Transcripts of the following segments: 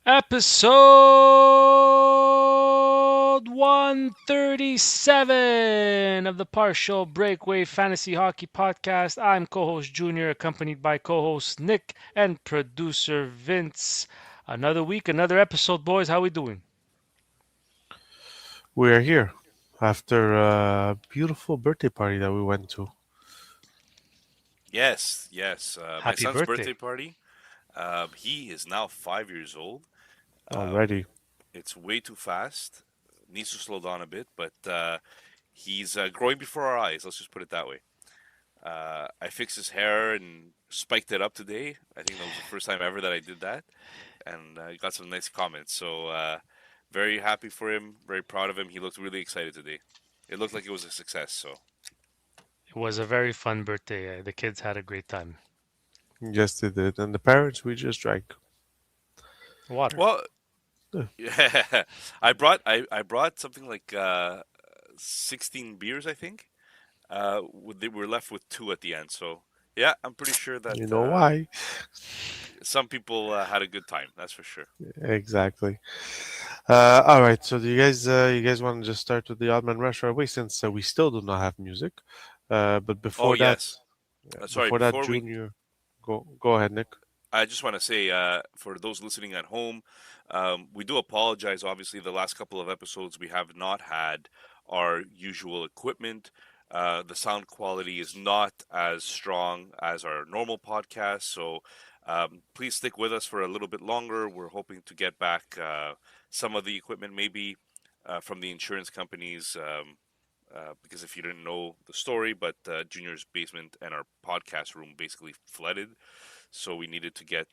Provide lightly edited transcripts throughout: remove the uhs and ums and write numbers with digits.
Episode 137 of the Partial Breakaway Fantasy Hockey Podcast. I'm co host Junior, accompanied by co host Nick and producer Vince. Another week, another episode, boys. How we doing? We are here after a beautiful birthday party that we went to Yes. My Happy son's birthday. birthday party. He is now 5 years old. already. It's way too fast. Needs to slow down a bit, but he's growing before our eyes. Let's just put it that way. I fixed his hair and spiked it up today. I think that was the first time ever that I did that, and I got some nice comments. So very happy for him. Very proud of him. He looked really excited today. It looked like it was a success. So It was a very fun birthday. The kids had a great time. Yes, they did. And the parents, we just drank. Water. well, Yeah. yeah. I brought something like 16 beers, I think. They were left with two at the end. So yeah, I'm pretty sure that You know why? some people had a good time. That's for sure. Exactly. All right. So do you guys want to just start with the Odd Man Rush right away since we still do not have music? But Oh before that, yes. Sorry. before that, Before we, Junior, go ahead, Nick. I just want to say for those listening at home, we do apologize. Obviously, the last couple of episodes we have not had our usual equipment. The sound quality is not as strong as our normal podcast, so please stick with us for a little bit longer. We're hoping to get back some of the equipment, maybe from the insurance companies. Because if you didn't know the story, but Junior's basement and our podcast room basically flooded, so we needed to get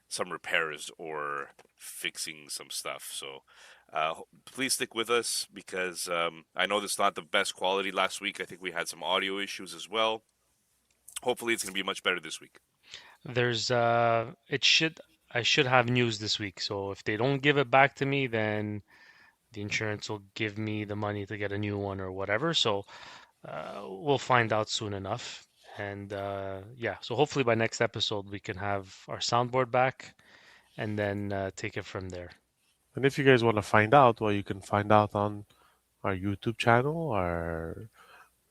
some repairs or fixing some stuff. So please stick with us because I know this is not the best quality last week. I think we had some audio issues as well. Hopefully, it's going to be much better this week. There's it should I should have news this week. So if they don't give it back to me, then the insurance will give me the money to get a new one or whatever. So we'll find out soon enough. And yeah, so hopefully by next episode we can have our soundboard back and then take it from there. And if you guys want to find out, well, you can find out on our YouTube channel, our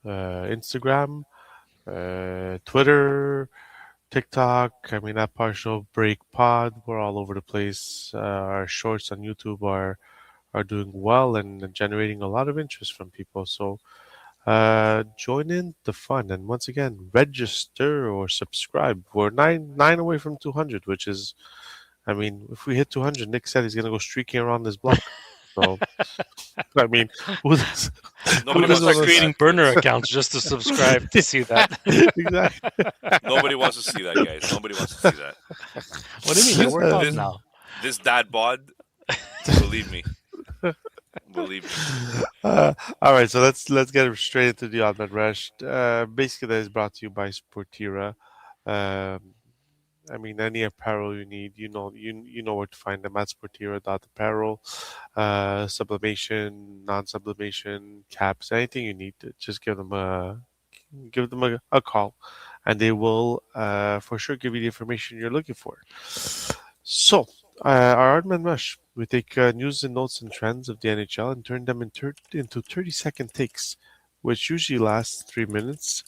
Instagram, Twitter, TikTok. I mean, at Partial Break Pod, we're all over the place. Our shorts on YouTube are doing well and generating a lot of interest from people. So join in the fun, and once again, register or subscribe. We're nine away from 200, which is, I mean, if we hit 200, Nick said he's gonna go streaking around this block. So I mean, who does, I'm who Nobody gonna wants doesn't to start want see creating that. burner accounts just to subscribe to see that. to? Exactly. Nobody wants to see that, guys. Nobody wants to see that. What do you mean? They This work out this now. this dad bod. Believe me. Believe me. All right, so let's get straight into the odd man rush. Basically, that is brought to you by Sportira. Um, I mean, any apparel you need, you know where to find them at Sportira.apparel. Sublimation, non-sublimation, caps, anything you need, just give them a call, and they will for sure give you the information you're looking for. So, our Ardman Rush, we take news and notes and trends of the NHL and turn them into 30-second takes, which usually lasts 3 minutes,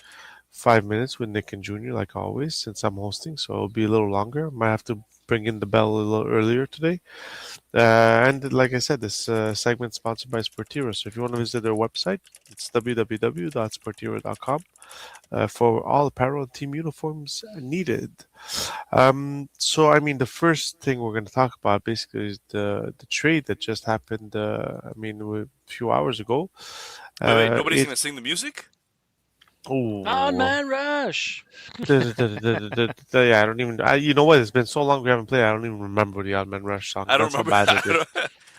5 minutes with Nick and Junior, like always, since I'm hosting, so it'll be a little longer. Might have to bring in the bell a little earlier today. And like I said, this segment is sponsored by Sportira. So if you want to visit their website, it's www.sportira.com for all apparel and team uniforms needed. So I mean, the first thing we're going to talk about basically is the trade that just happened. I mean, a few hours ago. Wait. Nobody's It going to sing the music? On oh. man rush. Yeah, I don't even. You know what? It's been so long we haven't played. I don't even remember the Odd Man Rush song. I don't That's how remember. bad I it is.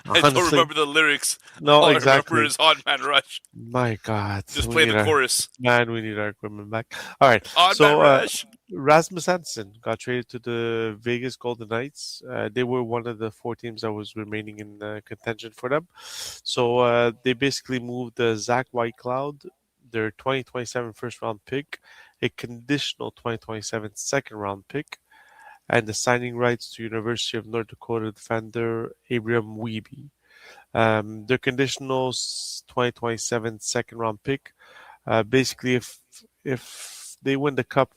don't Honestly, remember the lyrics. no, All I remember exactly. is Odd Man Rush. My God, Just we play need the our chorus. man. We need our equipment back. All right. Odd Man So Rush. Rasmus Andersson got traded to the Vegas Golden Knights. They were one of the four teams that was remaining in contention for them. So they basically moved Zach Whitecloud, their 2027 first round pick, a conditional 2027 second round pick, and the signing rights to University of North Dakota defender Abram Wiebe. Their conditional 2027 second round pick. Basically, if they win the cup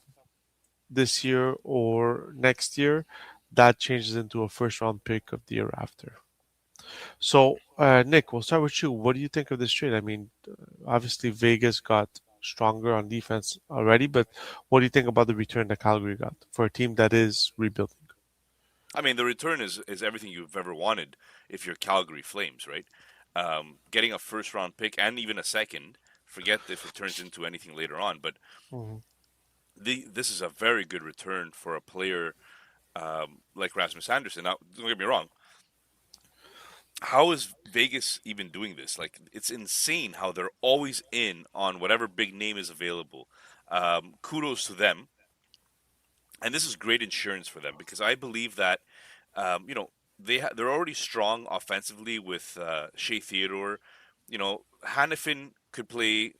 this year or next year, that changes into a first round pick of the year after. So, Nick, we'll start with you. What do you think of this trade? I mean, obviously Vegas got stronger on defense already, but what do you think about the return that Calgary got for a team that is rebuilding? I mean, the return is everything you've ever wanted if you're Calgary Flames, right? Getting a first round pick and even a second. Forget if it turns into anything later on, but Mhm. this is a very good return for a player like Rasmus Anderson. Now, don't get me wrong. How is Vegas even doing this? Like, it's insane how they're always in on whatever big name is available. Kudos to them, and this is great insurance for them because I believe that you know they're already strong offensively with Shea Theodore. You know, Hannafin could play.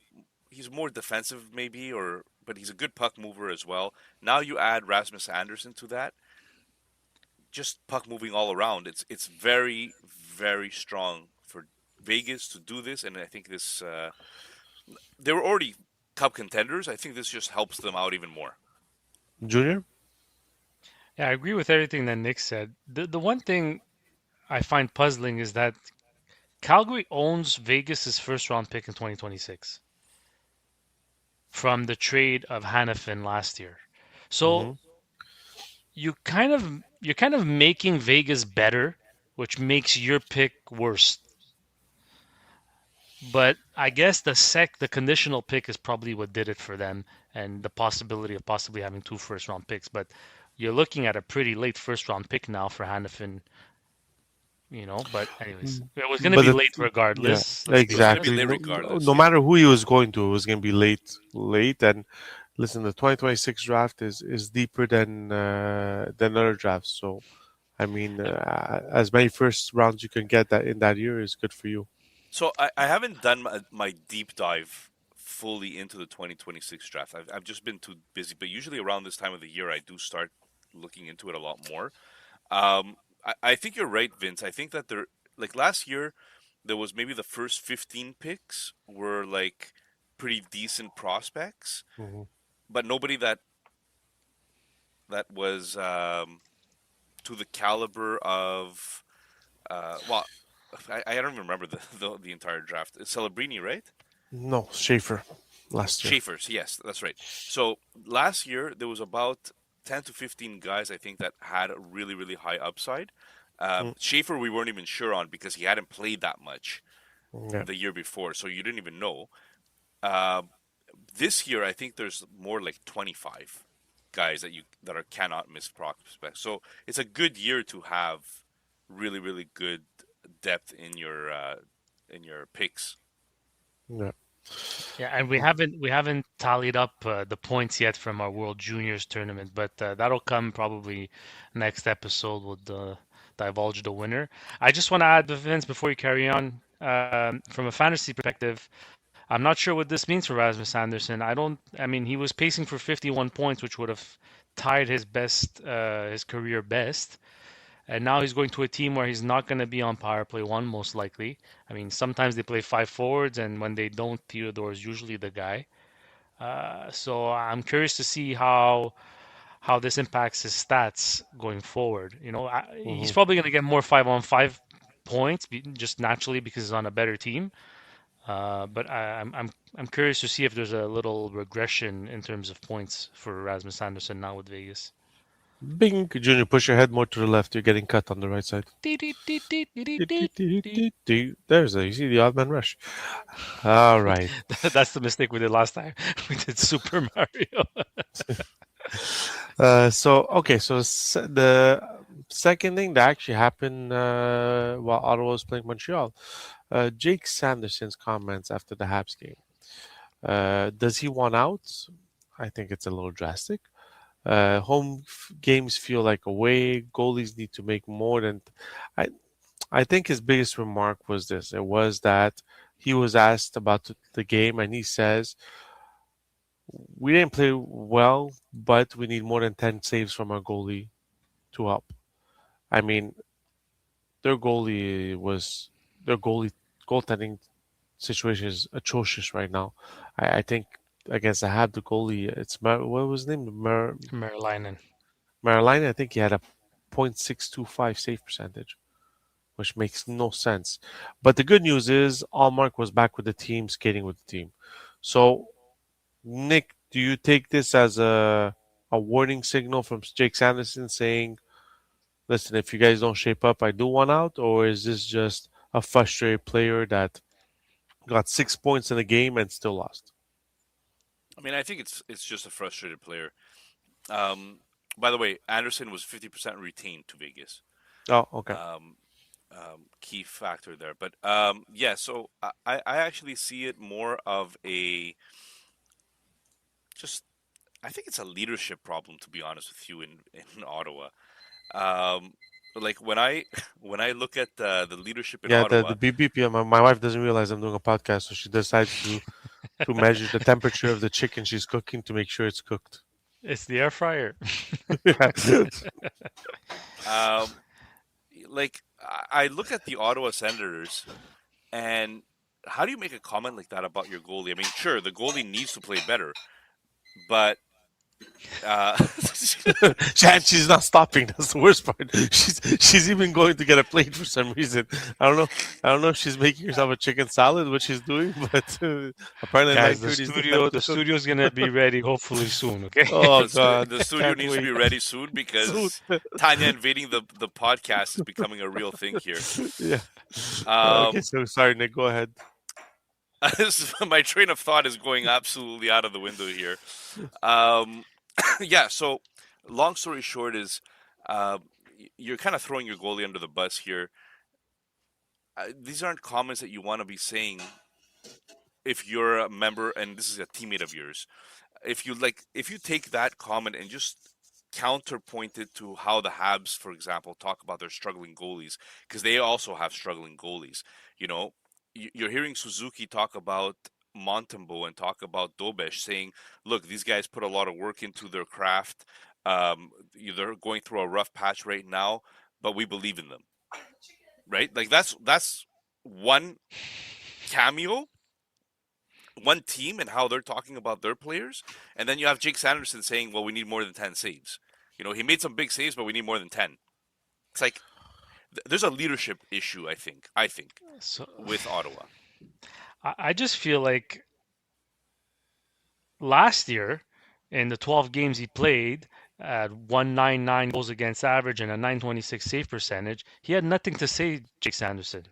He's more defensive maybe, or but he's a good puck mover as well. Now you add Rasmus Anderson to that, just puck moving all around. It's very strong for Vegas to do this, and I think this they were already cup contenders. I think this just helps them out even more. Junior? Yeah, I agree with everything that Nick said. The one thing I find puzzling is that Calgary owns Vegas's first round pick in 2026 from the trade of Hannafin last year. So Hmm. you're kind of making Vegas better, which makes your pick worse. But I guess the conditional pick is probably what did it for them, and the possibility of possibly having two first round picks. But you're looking at a pretty late first round pick now for Hannafin, you know. But anyways, it was going to But be late yeah, regardless. Let's be It was going to be exactly. late honest. regardless. No Yeah. matter who he was going to, it was going to be late. And listen, the 2026 draft is deeper than other drafts. So, I mean, as many first rounds you can get that in that year is good for you. So I haven't done my deep dive fully into the 2026 draft. I've just been too busy. But usually around this time of the year, I do start looking into it a lot more. I think you're right, Vince. I think that like last year, there was maybe the first 15 picks were like pretty decent prospects, Hmm. but nobody that was to the caliber of well, I don't even remember the entire draft. It's Celebrini, right? No, Schaefer last year. Schaefer's, yes, that's right. So last year there was about 10 to 15 guys I think that had a really high upside. Mm, Schaefer we weren't even sure on because he hadn't played that much yeah. the year before, so you didn't even know. Uh, this year I think there's more like 25 guys that are cannot miss prospects. So it's a good year to have really good depth in your picks. Yeah. Yeah, and we haven't tallied up the points yet from our World Juniors tournament, but that'll come probably next episode. We'll divulge the winner. I just want to add, Vince, before you carry on, from a fantasy perspective, I'm not sure what this means for Rasmus Anderson. I don't. I mean, he was pacing for 51 points, which would have tied his career best. And now he's going to a team where he's not going to be on power play one, most likely. I mean, sometimes they play five forwards, and when they don't, Theodore is usually the guy. So I'm curious to see how this impacts his stats going forward. You know, Hmm. he's probably going to get more 5-on-5 points just naturally because he's on a better team. But I'm curious to see if there's a little regression in terms of points for Rasmus Anderson now with Vegas. Bing, Junior, push your head more to the left. You're getting cut on the right side. There's a, you see the odd man rush. All right. That's the mistake we did last time. We did Super Mario. The second thing that actually happened while Ottawa was playing Montreal, Jake Sanderson's comments after the Habs game. Does he want out? I think it's a little drastic. Games feel like away. Goalies need to make more than. I I think his biggest remark was this. It was that he was asked about the game, and he says, "We didn't play well, but we need more than 10 saves from our goalie to help. I mean, their goalie was their goalie goaltending situation is atrocious right now. I think against I had the goalie. What was his name? Merlinen. Marilyn. I think he had a .625 save percentage, which makes no sense. But the good news is Allmark was back with the team, skating with the team. So, Nick, do you take this as a warning signal from Jake Sanderson saying, "Listen, if you guys don't shape up, I do one out," or is this just a frustrated player that got 6 points in a game and still lost? I mean, I think it's just a frustrated player. Um, by the way, Anderson was 50% retained to Vegas. Oh, okay. Um, Key factor there. But yeah, so I actually see it more of a just I think it's a leadership problem, to be honest with you, in Ottawa. Um, like when I when I look at the leadership in Yeah, the Ottawa, beep beep. Yeah, my wife doesn't realize I'm doing a podcast, so she decides to measure the temperature of the chicken she's cooking to make sure it's cooked. It's the air fryer. Yeah. um, like I look at the Ottawa Senators, and how do you make a comment like that about your goalie? I mean, sure, the goalie needs to play better, but uh, And she's not stopping. That's the worst part. She's even going to get a plate for some reason. I don't know. I don't know if she's making herself a chicken salad, what she's doing, but apparently at Guys, 9:30 is the time the to cook. studio's gonna be ready hopefully soon, okay? Oh God, the studio can't needs to wait. be ready soon Soon. because Tanya invading the podcast is becoming a real thing here. Yeah. Okay, Um, so sorry, Nick. Go ahead. my train of thought is going absolutely out of the window here. Um, yeah, so long story short is uh, you're kind of throwing your goalie under the bus here. These aren't comments that you want to be saying if you're a member and this is a teammate of yours. If you take that comment and just counterpoint it to how the Habs, for example, talk about their struggling goalies, because they also have struggling goalies. You know, you're hearing Suzuki talk about Montembeau and talk about Dobesh, saying, "Look, these guys put a lot of work into their craft. They're going through a rough patch right now, but we believe in them." Right? Like that's one cameo, one team, and how they're talking about their players, and then you have Jake Sanderson saying, "Well, we need more than 10 saves." You know, he made some big saves, but we need more than 10. It's like there's a leadership issue. I think So with Ottawa. I just feel like last year in the 12 games he played at 199 goals against average and a 926 save percentage, he had nothing to say, Jake Sanderson.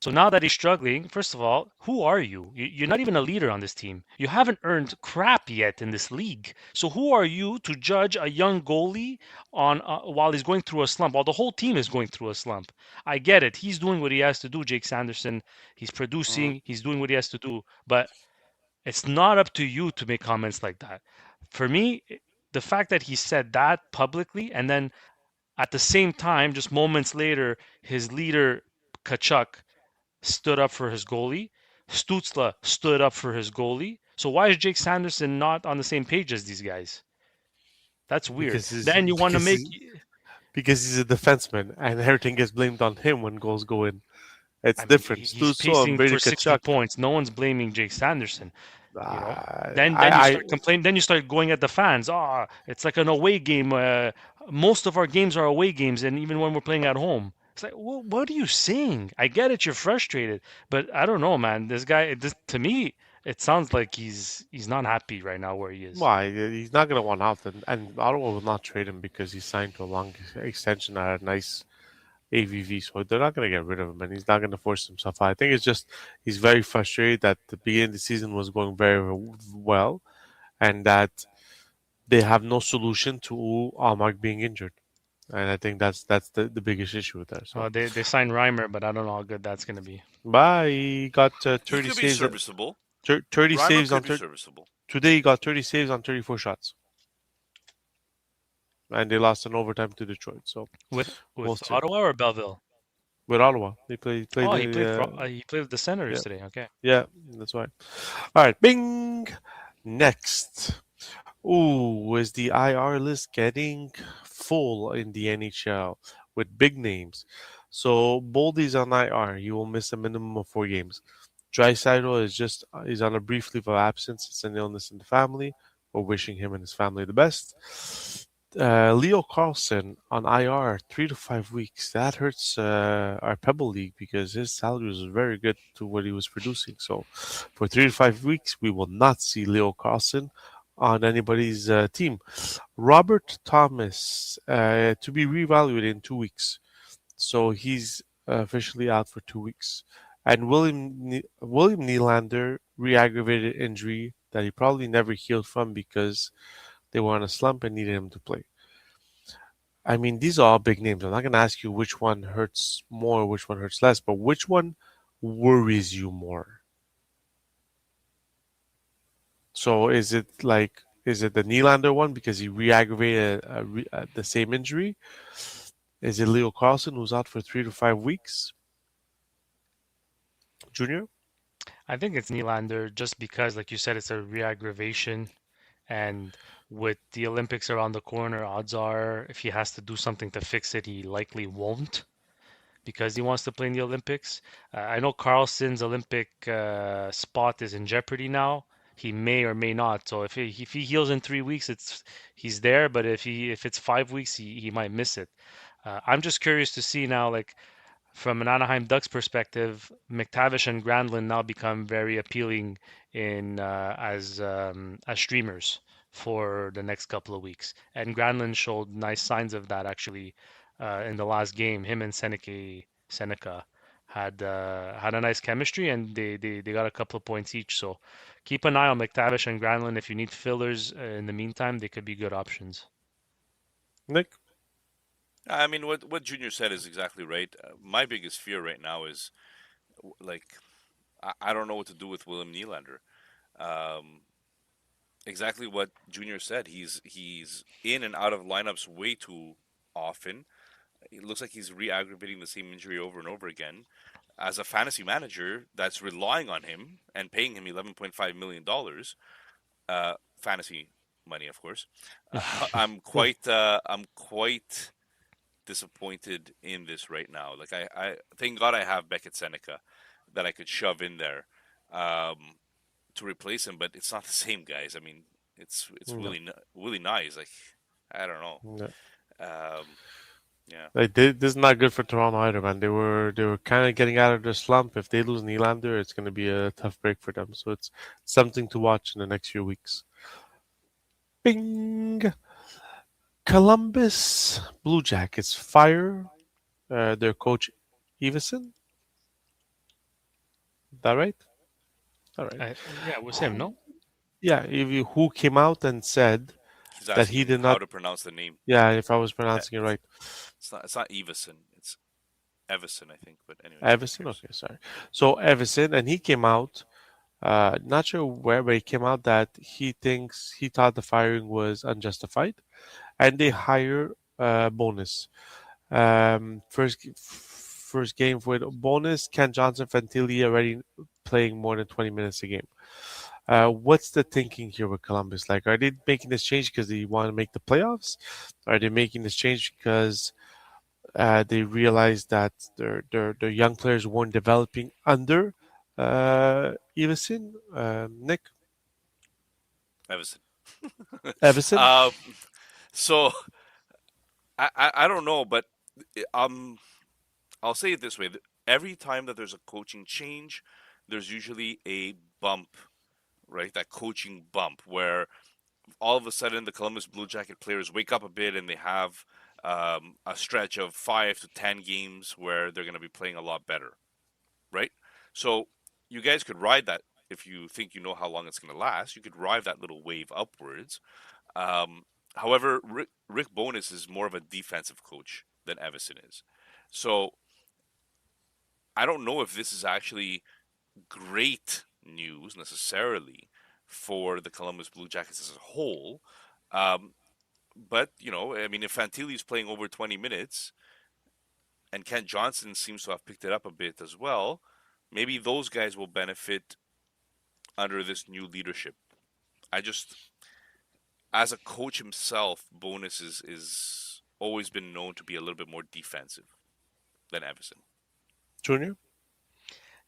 So now that he's struggling, first of all, who are you? You're not even a leader on this team. You haven't earned crap yet in this league. So who are you to judge a young goalie on while he's going through a slump? While the whole team is going through a slump. I get it. He's doing what he has to do, Jake Sanderson. He's Mhm. producing. He's doing what he has to do. But it's not up to you to make comments like that. For me, the fact that he said that publicly and then at the same time, just moments later, his leader Kachuk stood up for his goalie. Stutzla stood up for his goalie. So why is Jake Sanderson not on the same page as these guys? That's weird. Because he's Then you want to because make. he's because he's a defenseman, and everything gets blamed on him when goals go in. It's I mean, different. he's Stuso and pacing Brady for 60 Kachuk. points. No one's blaming Jake Sanderson. You know. Then you I start complaining. Then you start going at the fans. Ah, it's like an away game. Most of our games are away games, and even when we're playing at home, it's like, well, what are you saying? I get it. You're frustrated, but I don't know, man. This guy, this to me, it sounds like he's not happy right now where he is. why he's not gonna want out, and Ottawa will not trade him because he signed to a long extension at a nice AVV. So they're not gonna get rid of him, and he's not gonna force himself out. I think it's just he's very frustrated that the beginning of the season was going very well, and that they have no solution to Almark being injured. And I think that's the biggest issue with that. So, They signed Reimer, but I don't know how good that's gonna be. bye. He got He 30 could be saves. serviceable. 30 Reimer saves on could be serviceable. today. He got 30 saves on 34 shots, and they lost in overtime to Detroit. So we'll With see. Ottawa or Belleville? With Ottawa, they played Oh, the he played with the Senators yeah, today. Okay. yeah, that's right. All right, Bing. Next, Ooh, is the IR list getting full in the NHL with big names? So Boldy's on IR. He will miss a minimum of 4 games. Draisaitl is on a brief leave of absence. It's an illness in the family. We're wishing him and his family the best. Leo Carlson on IR, 3 to 5 weeks. That hurts our Pebble League because his salary was very good to what he was producing. So, for 3 to 5 weeks, we will not see Leo Carlson on anybody's team. Robert Thomas to be reevaluated in 2 weeks. So he's officially out for 2 weeks. And William Nylander re-aggravated injury that he probably never healed from because they were on a slump and needed him to play. I mean, these are all big names. I'm not going to ask you which one hurts more, which one hurts less, but which one worries you more? So is it the Nylander one because he re-aggravated the same injury? Is it Leo Carlson who's out for 3 to 5 weeks? Junior? I think it's Nylander just because, like you said, it's a re-aggravation, and with the Olympics around the corner, odds are if he has to do something to fix it, he likely won't because he wants to play in the Olympics. I know Carlson's Olympic spot is in jeopardy now. He may or may not. So if he heals in 3 weeks, he's there. But if it's 5 weeks, he might miss it. I'm just curious to see now, like from an Anaheim Ducks perspective, McTavish and Granlund now become very appealing in as streamers for the next couple of weeks. And Granlund showed nice signs of that actually in the last game. Him and Seneca had a nice chemistry, and they got a couple of points each. So keep an eye on McTavish and Granlund. If you need fillers in the meantime, they could be good options. Nick? I mean, what Junior said is exactly right. My biggest fear right now is like I don't know what to do with William Nylander. Um, exactly what Junior said. He's in and out of lineups way too often. It looks like he's re-aggravating the same injury over and over again. As a fantasy manager that's relying on him and paying him $11.5 million, fantasy money, of course, I'm quite disappointed in this right now. Like I thank God I have Beckett Seneca that I could shove in there um, to replace him, but it's not the same, guys. I mean, it's No, really nice. Like I don't know. no. Um, yeah. This is not good for Toronto either, man. They were kind of getting out of their slump. If they lose Nylander, it's going to be a tough break for them. So it's something to watch in the next few weeks. Bing! Columbus Blue Jackets fire their coach Everson. Is that right? All right. Yeah, it was him, no? Yeah, who came out and said He's that he asking did how not. to pronounce the name. Yeah, if I was Uh, pronouncing it It's, right, it's not Everson. It's Everson, I think. But anyways, who Everson. cares? Okay, sorry. So Everson, and he came out. Not sure where, but he came out that he thought the firing was unjustified, and they hire bonus. First game with bonus. Ken Johnson Fantilli already playing more than 20 minutes a game. What's the thinking here with Columbus? Like, are they making this change because they want to make the playoffs? Are they making this change because they realize that their young players weren't developing under Everson, Nick Everson. Everson. um, so I don't know, but um, I'll say it this way: every time that there's a coaching change, there's usually a bump, right? That coaching bump where all of a sudden the Columbus Blue Jacket players wake up a bit and they have a stretch of 5 to 10 games where they're going to be playing a lot better, right? So you guys could ride that if you think you know how long it's going to last. You could ride that little wave upwards. Um, however, Rick Bowness is more of a defensive coach than Everson is. So I don't know if this is actually great news necessarily for the Columbus Blue Jackets as a whole. Um, but I mean, if Fantilli is playing over 20 minutes and Kent Johnson seems to have picked it up a bit as well, maybe those guys will benefit under this new leadership. I just as a coach himself, Bonus is always been known to be a little bit more defensive than Everson. Junior.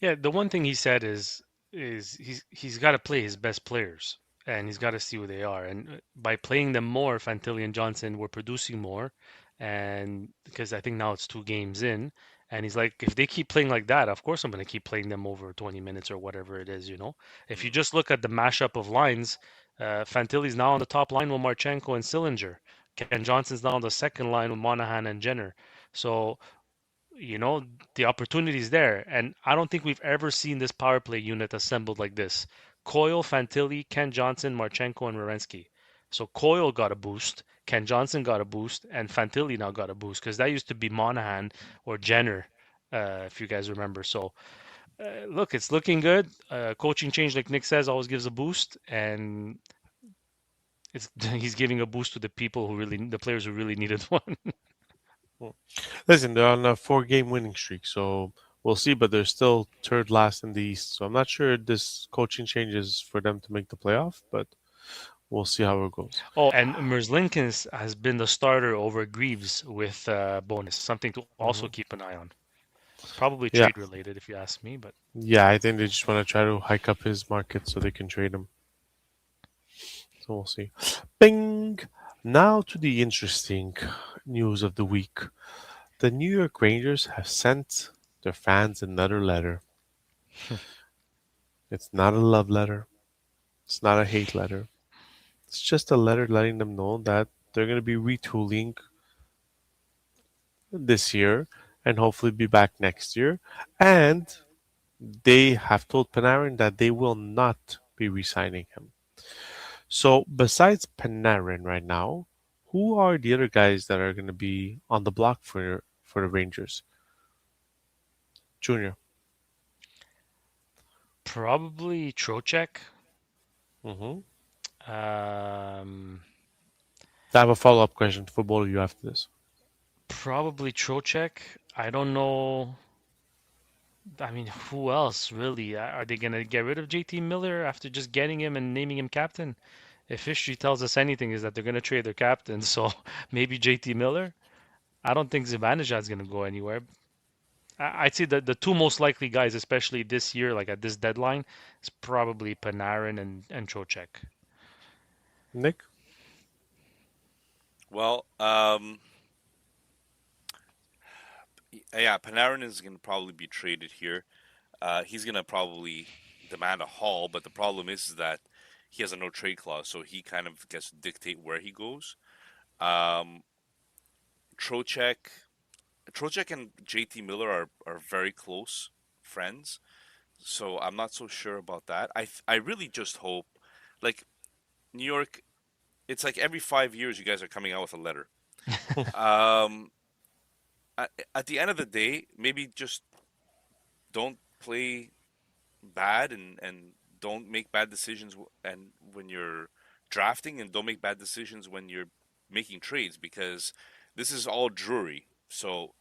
Yeah, the one thing he said is he's got to play his best players and he's got to see who they are. And by playing them more, Fantilli and Johnson were producing more, and because I think now it's 2 games in, and he's like, if they keep playing like that, of course I'm going to keep playing them over 20 minutes or whatever it is, you know. If you Mm. just look at the mashup of lines, Fantilli's now on the top line with Marchenko and Sillinger. Ken Johnson's now on the second line with Monahan and Jenner. So you know, the opportunity is there. And I don't think we've ever seen this power play unit assembled like this. Coyle, Fantilli, Ken Johnson, Marchenko, and Werenski. So Coyle got a boost, Ken Johnson got a boost, and Fantilli now got a boost because that used to be Monahan or Jenner, if you guys remember. So look, it's looking good. Coaching change, like Nick says, always gives a boost, and it's he's giving a boost to the people who really, the players who really needed one. Listen, they're on a 4 game winning streak, so we'll see. But they're still third last in the East, so I'm not sure this coaching changes for them to make the playoff. But we'll see how it goes. Oh, and Merzlikins has been the starter over Greaves with bonus, something to also Hmm. keep an eye on. Probably Yeah, trade related, if you ask me, but yeah. I think they just want to try to hike up his market so they can trade him. So we'll see. Bing. Now to the interesting news of the week. The New York Rangers have sent their fans another letter. It's not a love letter. It's not a hate letter. It's just a letter letting them know that they're going to be retooling this year and hopefully be back next year. And they have told Panarin that they will not be re-signing him. So besides Panarin right now, who are the other guys that are going to be on the block for the Rangers? Junior. probably Trocheck. Mm-hmm. Um, I have a follow-up question for both of you after this. probably Trocheck. I don't know. I mean, who else really? Are they gonna get rid of JT Miller after just getting him and naming him captain? If history tells us anything, is that they're gonna trade their captain. So maybe JT Miller. I don't think Zibanejad's gonna go anywhere. I'd say the two most likely guys, especially this year, like at this deadline, is probably Panarin and Trocheck. Nick? Well, yeah, Panarin is going to probably be traded here. He's going to probably demand a haul, but the problem is that he has a no trade clause, so he kind of gets to dictate where he goes. Um, Trocheck, Trocheck and JT Miller are very close friends, so I'm not so sure about that. I really just hope, like New York, it's like every 5 years you guys are coming out with a letter. Um, at the end of the day, maybe just don't play bad and don't make bad decisions and when you're drafting and don't make bad decisions when you're making trades because this is all Drury. So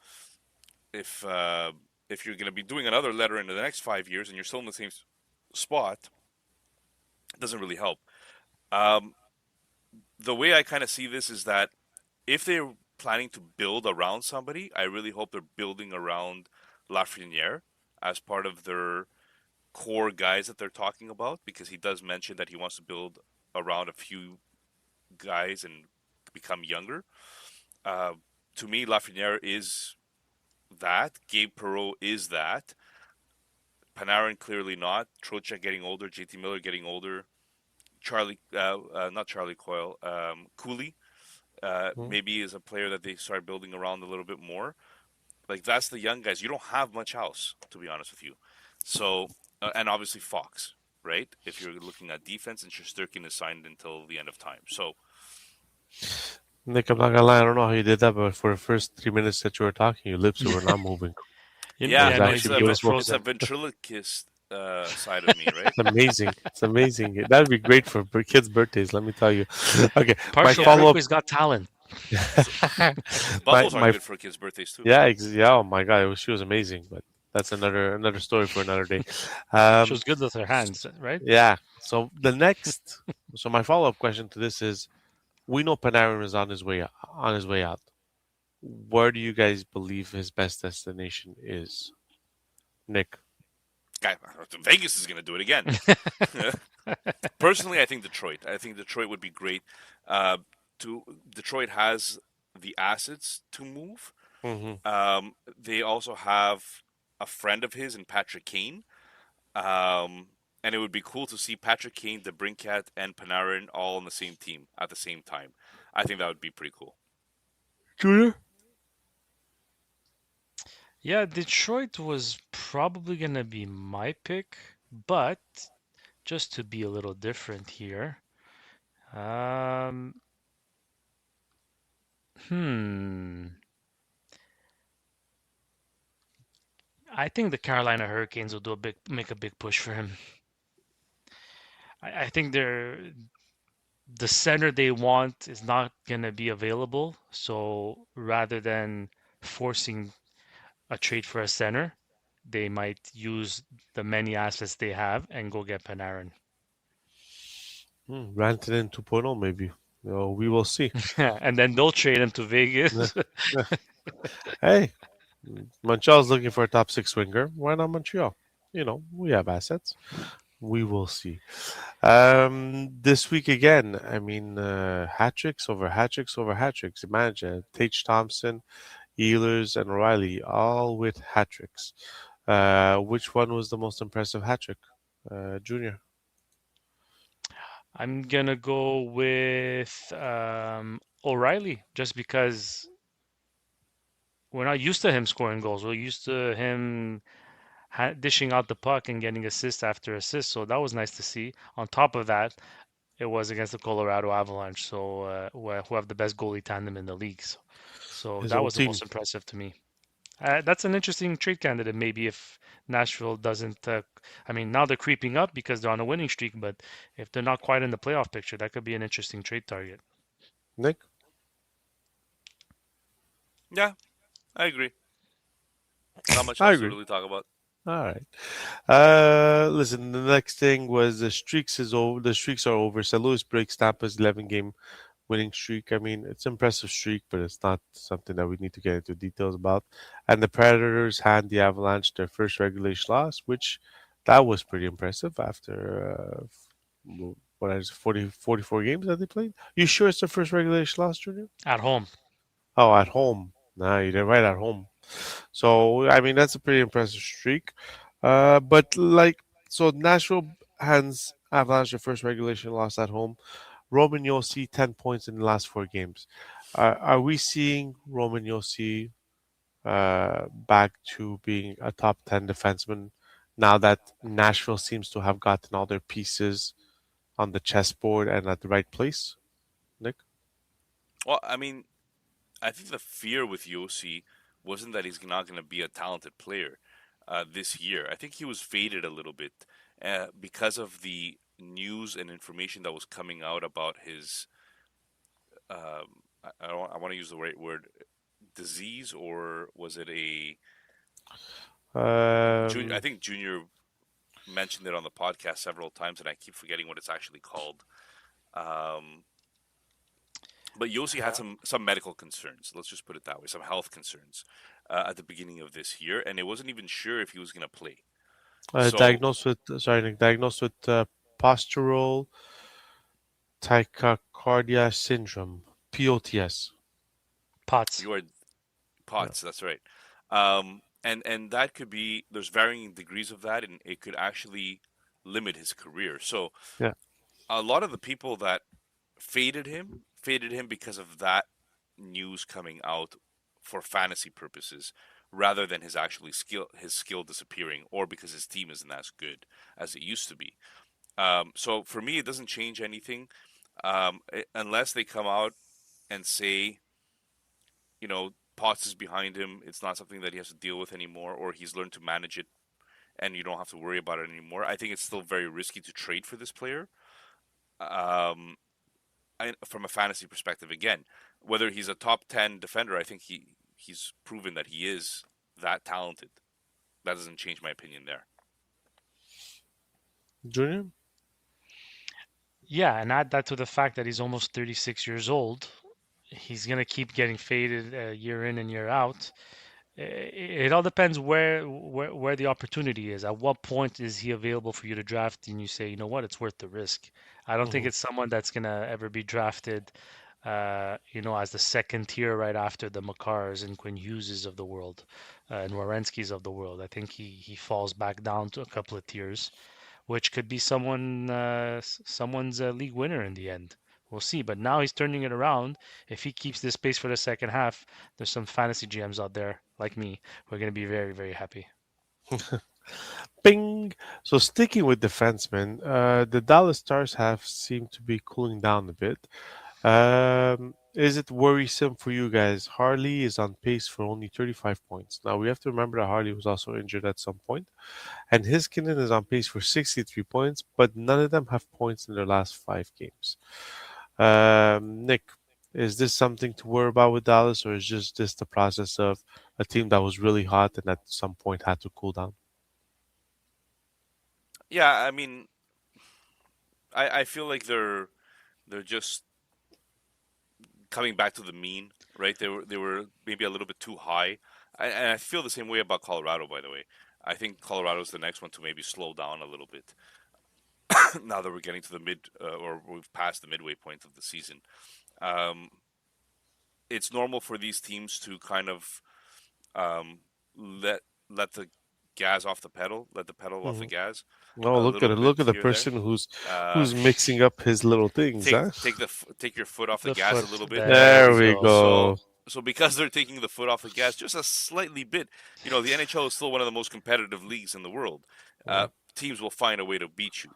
if uh, if you're going to be doing another letter into the next 5 years and you're still in the same spot, it doesn't really help. Um, the way I kind of see this is that if they're planning to build around somebody, I really hope they're building around Lafreniere as part of their core guys that they're talking about because he does mention that he wants to build around a few guys and become younger. Uh, to me, Lafreniere is that. Gabe Perreault is that. Panarin clearly not. Trocheck getting older. JT Miller getting older. Not Charlie Coyle. Cooley Mhm. maybe is a player that they start building around a little bit more. Like that's the young guys. You don't have much else, to be honest with you. So, and obviously Fox, right? If you're looking at defense, and Shesterkin is signed until the end of time. So, Nick, I'm not gonna lie, I don't know how you did that, but for the first 3 minutes that you were talking, your lips were not moving. It yeah, was Yeah, no, actually he was beautiful. it's a frozen. ventriloquist side of me, right? It's amazing. It's amazing. That'd be great for kids' birthdays, let me tell you. Okay, my Partial Yeah. follow up. Freakways got talent. So my bubbles are my good for kids' birthdays too. yeah, yeah. Oh my God, she was amazing. But that's another story for another day. She Um, was good with her hands, right? yeah. So my follow up question to this is: We know Panarin is on his way out. Where do you guys believe his best destination is, Nick? Guy, Vegas is going to do it again. Personally, I think Detroit. I think Detroit would be great. Uh, to Detroit has the assets to move. Mm-hmm. They also have a friend of his in Patrick Kane. Um, and it would be cool to see Patrick Kane, DeBrincat, and Panarin all on the same team at the same time. I think that would be pretty cool. Junior? Yeah, Detroit was probably going to be my pick, but just to be a little different here, um, hmm, I think the Carolina Hurricanes will make a big push for him. I think the center they want is not going to be available, so rather than forcing a trade for a center, they might use the many assets they have and go get Panarin. Rantanen 2.0, maybe. We will see. And then they'll trade him to Yeah, Vegas. yeah. Hey, Montreal's looking for a top six winger. Why not Montreal? We have assets. We will see. This week again, I mean, hat tricks over hat tricks over hat tricks. Imagine Tage Thompson, Ehlers, and Riley all with hat tricks. Which one was the most impressive hat trick? Junior. I'm gonna go with O'Reilly just because we're not used to him scoring goals. We're used to him dishing out the puck and getting assist after assist. So that was nice to see. On top of that, it was against the Colorado Avalanche, so who have the best goalie tandem in the league. So His that old was the team. most impressive to me. That's an interesting trade candidate, maybe if Nashville doesn't. I mean, now they're creeping up because they're on a winning streak, but if they're not quite in the playoff picture, that could be an interesting trade target. Nick? Yeah, I agree. Not much I else to agree. really talk about. All right. Listen, the next thing was the streaks is over. The streaks are over. St. Louis breaks Tampa's 11-game winning streak. I mean, it's an impressive streak, but it's not something that we need to get into details about. And the Predators hand the Avalanche their first regulation loss, which that was pretty impressive after what is it, 44 games that they played. You sure it's their first regulation loss, Junior? At home, Oh, at home. Nah, you did right at home. So I mean that's a pretty impressive streak. But so Nashville hands Avalanche their first regulation loss at home. Roman Yossi 10 points in the last 4 games. Are we seeing Roman Yossi back to being a top 10 defenseman now that Nashville seems to have gotten all their pieces on the chessboard and at the right place? Nick? Well, I mean, I think the fear with Yossi wasn't that he's not going to be a talented player this year. I think he was faded a little bit because of the news and information that was coming out about his. I want to use the right word, disease, or was it a? I Um, think Junior mentioned it on the podcast several times, and I keep forgetting what it's actually called. Um, but Yossi had some medical concerns. Let's just put it that way, some health concerns at the beginning of this year, and it wasn't even sure if he was going to play. So diagnosed with sorry, Nick, diagnosed with postural tachycardia syndrome (POTS). Pots. you are Yeah, POTS. That's right. And that could be there's varying degrees of that, and it could actually limit his career. So yeah. a lot of the people that faded him because of that news coming out for fantasy purposes rather than his skill disappearing or because his team isn't as good as it used to be. So for me, it doesn't change anything unless they come out and say, Potts is behind him. It's not something that he has to deal with anymore, or he's learned to manage it, and you don't have to worry about it anymore. I think it's still very risky to trade for this player. Um, from a fantasy perspective, again, whether he's a top 10 defender, I think he's proven that he is that talented. That doesn't change my opinion there. Junior? Yeah, and add that to the fact that he's almost 36 years old. He's gonna keep getting faded year in and year out. It all depends where the opportunity is. At what point is he available for you to draft, and you say, you know what, it's worth the risk. I don't think Hmm. it's someone that's gonna ever be drafted, as the second tier right after the Makars and Quinn Hugheses of the world, and Werenskis of the world. I think he falls back down to a couple of tiers, which could be someone's league winner in the end. We'll see. But now he's turning it around. If he keeps this pace for the second half, there's some fantasy GMs out there like me who are going to be very, very happy. Bing. So sticking with defensemen, the Dallas Stars have seemed to be cooling down a bit. Is it worrisome for you guys? Harley is on pace for only 35 points. Now we have to remember that Harley was also injured at some point, and Hiskinen is on pace for 63 points, but none of them have points in their last 5 games. Nick, is this something to worry about with Dallas, or is just this the process of a team that was really hot and at some point had to cool down? Yeah, I mean, I feel like they're just coming back to the mean, right? They were maybe a little bit too high, and I feel the same way about Colorado. By the way, I think Colorado's the next one to maybe slow down a little bit now that we're getting to the mid or we've passed the midway point of the season. Um, it's normal for these teams to kind of um, let let the gas off the pedal, let the pedal off the Hmm. gas Oh, a look at little it! bit Look at the here and there. person who's Uh, who's mixing up his little things, take huh? take your foot off the The gas foot. a little bit. There There we we go. So go. so because they're taking the foot off the gas just a slightly bit, the NHL is still one of the most competitive leagues in the world. Mhm. Teams will find a way to beat you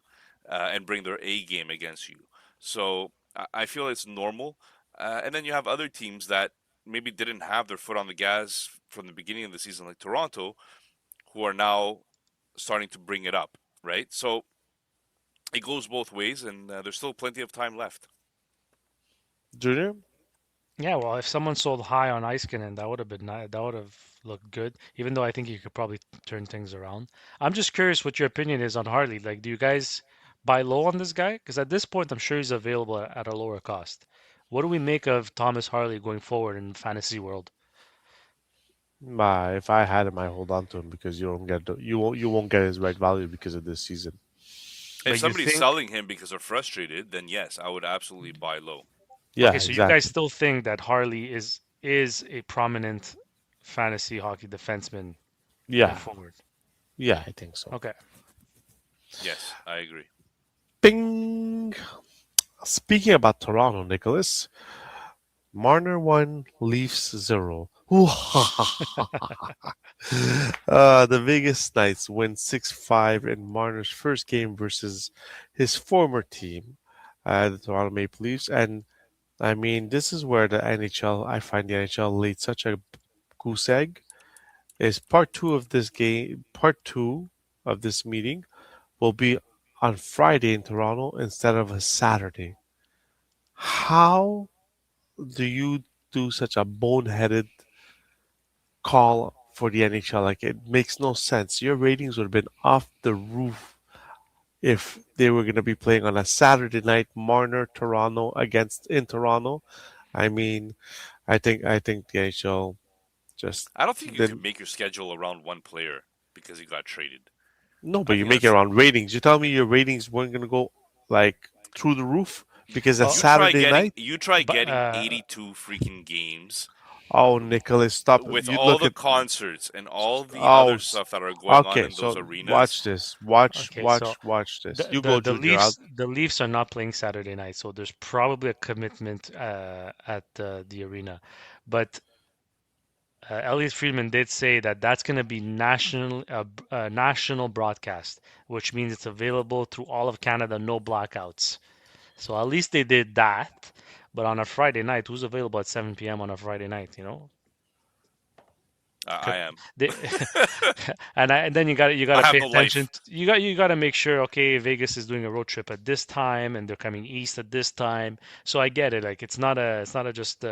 and bring their A game against you. So I feel it's normal. And then you have other teams that maybe didn't have their foot on the gas from the beginning of the season, like Toronto, who are now starting to bring it up, right? So it goes both ways, and there's still plenty of time left. Junior. Yeah, well, if someone sold high on Iskinen, that would have been nice. That would have looked good. Even though I think you could probably turn things around. I'm just curious what your opinion is on Harley. Like, do you guys buy low on this guy? Because at this point, I'm sure he's available at a lower cost. What do we make of Thomas Harley going forward in fantasy world? If I had him, I hold on to him because you won't get his right value because of this season. If But you somebody's think, selling him because they're frustrated, then yes, I would absolutely buy low. okay, Yeah, so you guys exactly. still think that Harley is a prominent fantasy hockey defenseman going Yeah, forward? yeah, I think so. Okay. Yes, I agree. Bing. Speaking about Toronto, Nicholas, Marner 1, Leafs 0. The Vegas Knights win 6-5 in Marner's first game versus his former team, the Toronto Maple Leafs. And I mean, this is where I find the NHL laid such a goose egg. Is part two of this meeting will be on Friday in Toronto instead of a Saturday. How do you do such a boneheaded call for the NHL? Like it makes no sense. Your ratings would have been off the roof if they were going to be playing on a Saturday night, Marner Toronto against in Toronto. I mean, I think the NHL just I don't think you didn't. can make your schedule around one player because he got traded. No, but I you think make it that's around ratings. You tell me your ratings weren't going to go like through the roof because a Well, you try Saturday getting night. you try but getting 82 freaking games Oh, Nicholas, stop! with You all look the at. concerts and all the Oh, other stuff that are going on okay. in those So arenas. watch this. Watch, okay, so watch, watch this. the You the go, the Junior. I'll. Leafs are not playing Saturday night, so there's probably a commitment at the arena. But Elliot Friedman did say that that's going to be national broadcast, which means it's available through all of Canada, no blackouts. So at least they did that. But on a Friday night, who's available at 7 p.m. on a Friday night? I am. They, and then you got I to have pay no attention. life. You got to make sure. Okay, Vegas is doing a road trip at this time, and they're coming east at this time. So I get it. Like it's not a just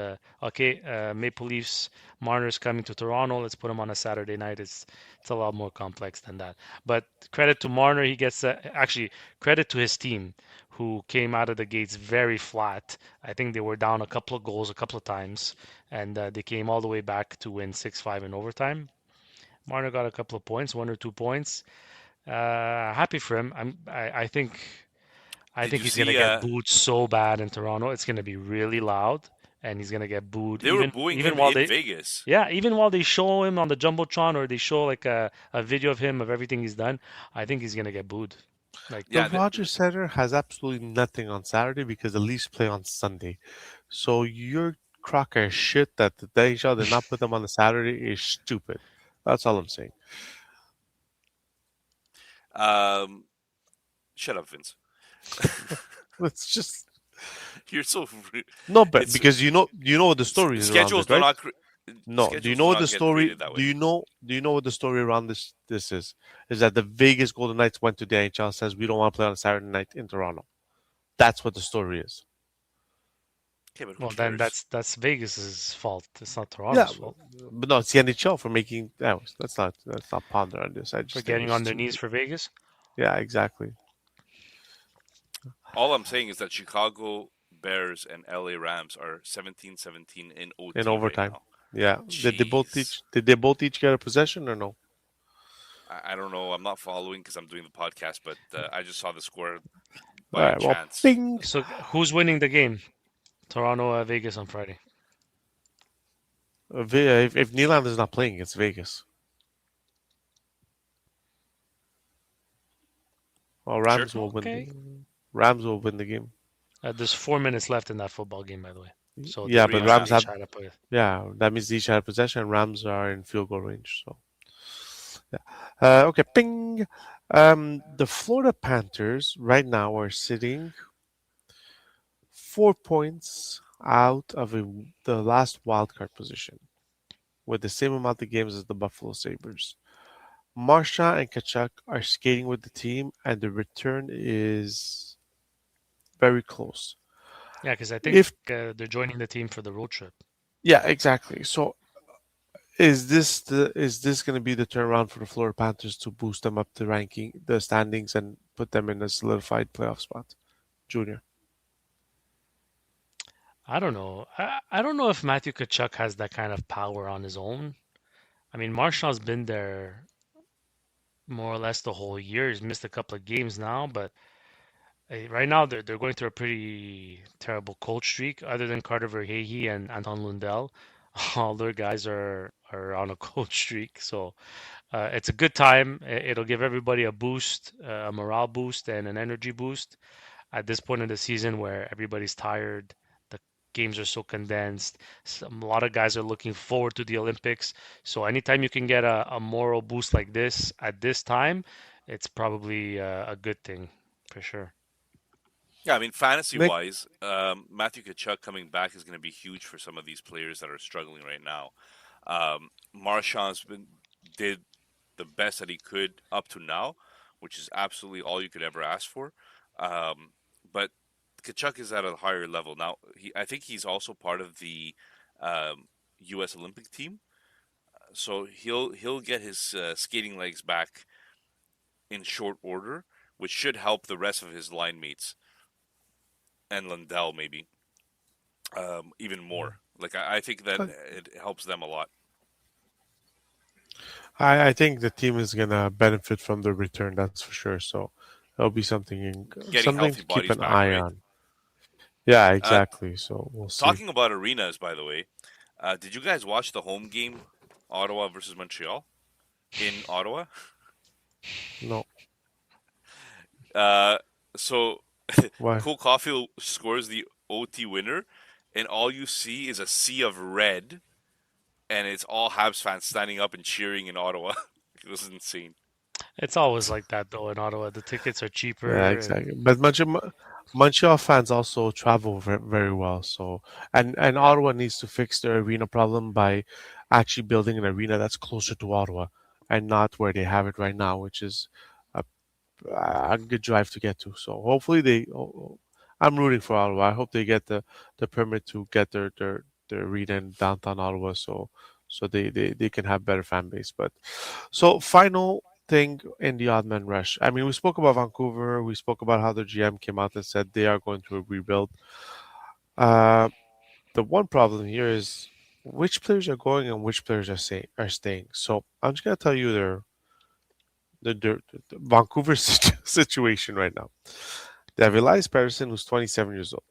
okay. Maple Leafs Marner's coming to Toronto. Let's put him on a Saturday night. It's a lot more complex than that. But credit to Marner. He gets actually credit to his team, who came out of the gates very flat. I think they were down a couple of goals a couple of times, and they came all the way back to win 6-5 in overtime. Marner got a couple of points, 1 or 2 points. Happy for him. I Did think you he's gonna see? get booed so bad in Toronto. It's gonna be really loud, and he's gonna get booed They were even booing even him while in they Vegas. yeah, even while they show him on the jumbotron or they show like a video of him of everything he's done. I think he's gonna get booed. Like The Yeah, Rogers Center has absolutely nothing on Saturday because the Leafs play on Sunday. So your crock of shit that the NHL did not put them on the Saturday is stupid. That's all I'm saying. um, shut up, Vince. It's just You're so. no, but It's because you know what the story is around schedules it, do right? not. No, do you Schedules know do what the not get story? created that Do way. you know? Do you know what the story around this is? Is that the Vegas Golden Knights went to the NHL and says we don't want to play on a Saturday night in Toronto. That's what the story is. Okay, but who well, then cares? that's Vegas's fault. It's not Yeah, Toronto's fault but no, it's the NHL for making. No, let's not ponder on this. I for just think getting it's on their knees stupid. for Vegas. Yeah, exactly. All I'm saying is that Chicago Bears and LA Rams are 17-17 in In OT right overtime. now. Yeah. Jeez. Did they both each get a possession or no? I don't know. I'm not following because I'm doing the podcast, but I just saw the score All by right. Well, chance. bing. So who's winning the game? Toronto, Vegas on Friday. If Nylander is not playing, it's Vegas. Well, Sure. Okay. Rams will win the game. There's 4 minutes left in that football game, by the way. So Yeah, Three but and a they Rams half. each have. had up. Yeah, that means they each have possession. Rams are in field goal range. So yeah. Okay. Ping. The Florida Panthers right now are sitting 4 points out of the last wildcard position, with the same amount of games as the Buffalo Sabres. Marsha and Kachuk are skating with the team, and the return is very close. Yeah, because I think If they're joining the team for the road trip. yeah, exactly. So is this going to be the turnaround for the Florida Panthers to boost them up the ranking, the standings, and put them in a solidified playoff spot? Junior. I don't know. I don't know if Matthew Kachuk has that kind of power on his own. I mean, Marshall's been there more or less the whole year. He's missed a couple of games now, but right now they're going through a pretty terrible cold streak. Other than Carter Verhege and Anton Lundell, all their guys are on a cold streak. So it's a good time. It'll give everybody a boost, a morale boost, and an energy boost at this point in the season where everybody's tired. The games are so condensed. A lot of guys are looking forward to the Olympics. So anytime you can get a moral boost like this at this time, it's probably a good thing for sure. Yeah, I mean, fantasy Nick, wise, Matthew Kachuk coming back is going to be huge for some of these players that are struggling right now. Marchand's been did the best that he could up to now, which is absolutely all you could ever ask for. But Kachuk is at a higher level now. I think he's also part of the U.S. Olympic team, so he'll get his skating legs back in short order, which should help the rest of his line mates and Lundell maybe even more. Like I think that uh, it helps them a lot. I think the team is gonna benefit from the return. That's for sure. So it'll be Getting something healthy to keep bodies an back, eye right? on. Yeah, Uh, exactly. So we'll see. Talking about arenas, by the way, did you guys watch the home game, Ottawa versus Montreal, in Ottawa? No, Uh, so why? Cole Caulfield scores the OT winner, and all you see is a sea of red, and it's all Habs fans standing up and cheering in Ottawa. It was insane. It's always like that though in Ottawa. The tickets are Yeah, cheaper and exactly. But Montreal fans also travel very well. So and Yeah. Ottawa needs to fix their arena problem by actually building an arena that's closer to Ottawa and not where they have it right now, which is a, a good drive to get to. So hopefully I'm rooting for Ottawa. I hope they get the permit to get their arena in downtown Ottawa, so they can have better fan base. But so final. thing in the odd man rush. I mean, we spoke about Vancouver. We spoke about how the GM came out and said they are going to rebuild. Uh, the one problem here is which players are going and which players are staying. So I'm just gonna tell you the Vancouver situation right now. They have Elias Pettersson, who's 27 years old.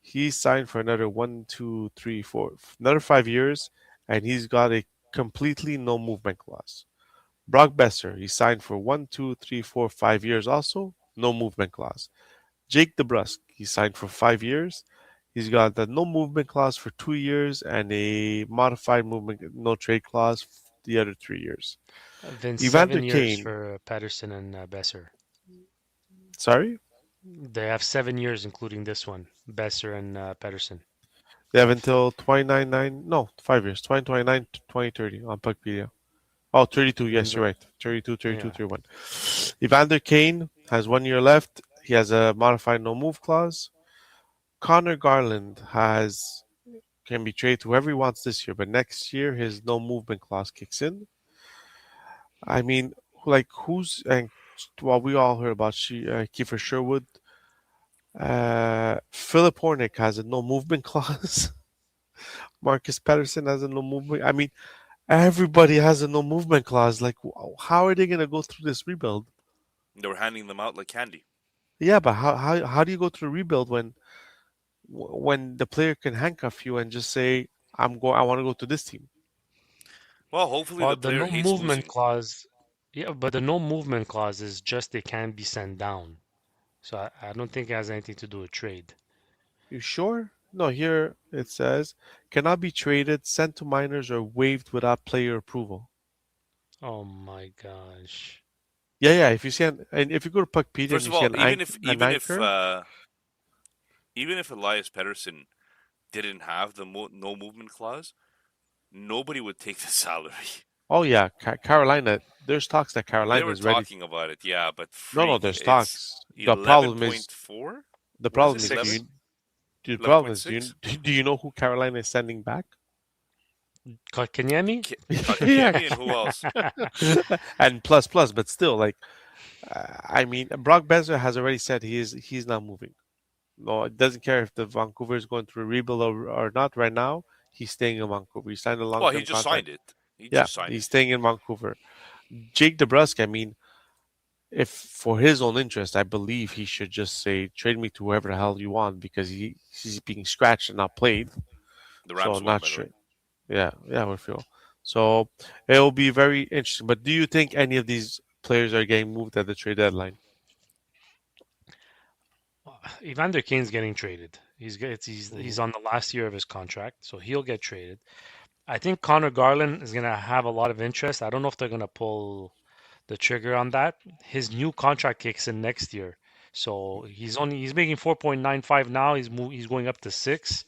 He signed for another one, two, three, four, another 5 years, and he's got a completely no movement clause. Brock Besser, he signed for 1, 2, 3, 4, 5 years also, no movement clause. Jake DeBrusk, he signed for 5 years. He's got the no movement clause for 2 years and a modified movement no trade clause the other 3 years. Then Evander 7 years Kane, for Patterson and Besser. sorry, They have 7 years, including this one, Besser and Patterson. they have until 29, no, 5 years, 2029 to 2030 on Puckpedia. Oh, 32. Yes, you're right. 32, 32, Yeah. 31. Evander Kane has 1 year left. He has a modified no move clause. Connor Garland can be traded to whoever he wants this year, but next year his no movement clause kicks in. I mean, like who's and well, we all heard about Kiefer Sherwood. Philip Hornick has a no movement clause. Marcus Patterson has a no movement. I mean, everybody has a no movement clause. Like, how are they going to go through this rebuild? They were handing them out like candy. Yeah, but how do you go through a rebuild when the player can handcuff you and just say, I want to go to this team. Well, hopefully Well, the the player no hates movement losing. clause, yeah, but the no movement clause is just they can't be sent down. So I don't think it has anything to do with trade. You sure? No, here it says cannot be traded, sent to minors, or waived without player approval. Oh my gosh. Yeah, yeah. If you see and if you go to Puckpedia and First you of see all, an anchor, even if Elias Pettersson didn't have the no movement clause, nobody would take the salary. oh yeah, Carolina. There's talks that They Carolina were is ready. talking about it, yeah, but No, freak, there's it's talks. eleven point four. The What is problem it? is do 11? you the problem is 11.6? do you know who Carolina is sending back? Kotkaniemi? Yeah, Kakiniemi and who else? and plus, but still, like, I mean, Brock Besser has already said he's not moving. No, it doesn't care if the Vancouver is going through a rebuild or not. Right now, he's staying in Vancouver. He signed a Well, he long-term just contract. signed it. He Yeah, just signed he's it. staying in Vancouver. Jake DeBrusk, I mean, if for his own interest, I believe he should just say trade me to whoever the hell you want because he's being scratched and not played. The So Rams I'm won, not by the sure. way. Yeah, we feel. So it will be very interesting. But do you think any of these players are getting moved at the trade deadline? Evander Kane's getting traded. He's Mhm. on the last year of his contract, so he'll get traded. I think Connor Garland is gonna have a lot of interest. I don't know if they're gonna pull the trigger on that. His new contract kicks in next year, so he's making 4.95 now. He's going up to 6,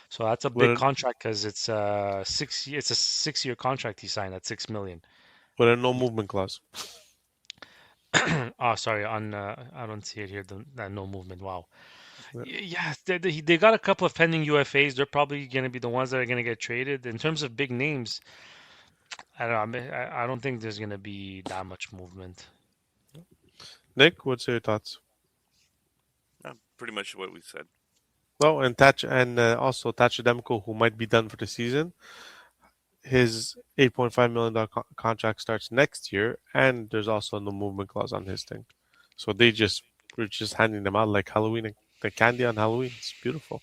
so that's a big With contract because it's a 6 year contract he signed at 6 million. a no movement clause. Oh, sorry, on I don't see it here. That no movement. Wow. Yeah. Yeah, they got a couple of pending UFAs. They're probably going to be the ones that are going to get traded. In terms of big names, I don't know. I don't think there's going to be that much movement. Nick, what's your thoughts? Pretty much what we said. Well, and also Tachademko, who might be done for the season. His $8.5 million contract starts next year, and there's also no movement clause on his thing. So we're just handing them out like Halloween, the candy on Halloween. It's beautiful.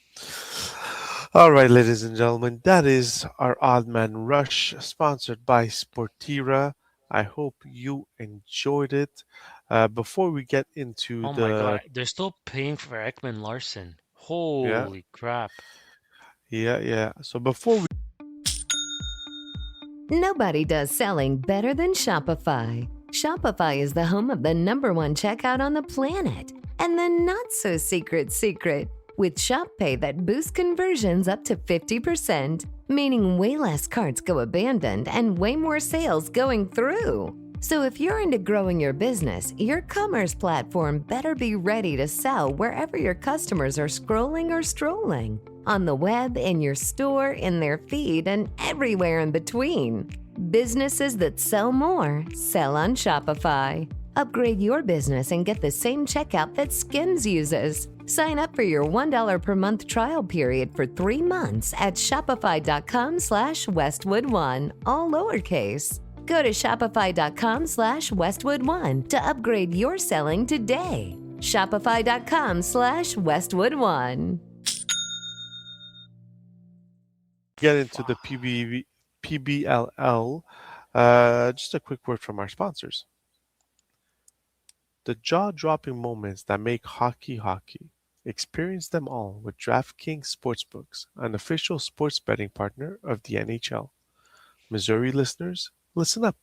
All right, ladies and gentlemen, that is our Odd Man Rush, sponsored by Sportira. I hope you enjoyed it. Before we get into Oh my God, the they're still paying for Ekman Larson. yeah, Holy crap. yeah. So before we Nobody does selling better than Shopify. Shopify is the home of the #1 checkout on the planet. And the not-so-secret with Shop Pay that boosts conversions up to 50%, meaning way less carts go abandoned and way more sales going through. So if you're into growing your business, your commerce platform better be ready to sell wherever your customers are scrolling or strolling. On the web, in your store, in their feed, and everywhere in between. Businesses that sell more sell on Shopify. Upgrade your business and get the same checkout that Skims uses. Sign up for your $1 per month trial period for 3 months at shopify.com/westwood1, all lowercase. Go to shopify.com/westwood1 to upgrade your selling today. Shopify.com/westwood1. Get into the PBLL. Just a quick word from our sponsors. The jaw-dropping moments that make hockey hockey. Experience them all with DraftKings Sportsbooks, an official sports betting partner of the NHL. Missouri listeners, listen up.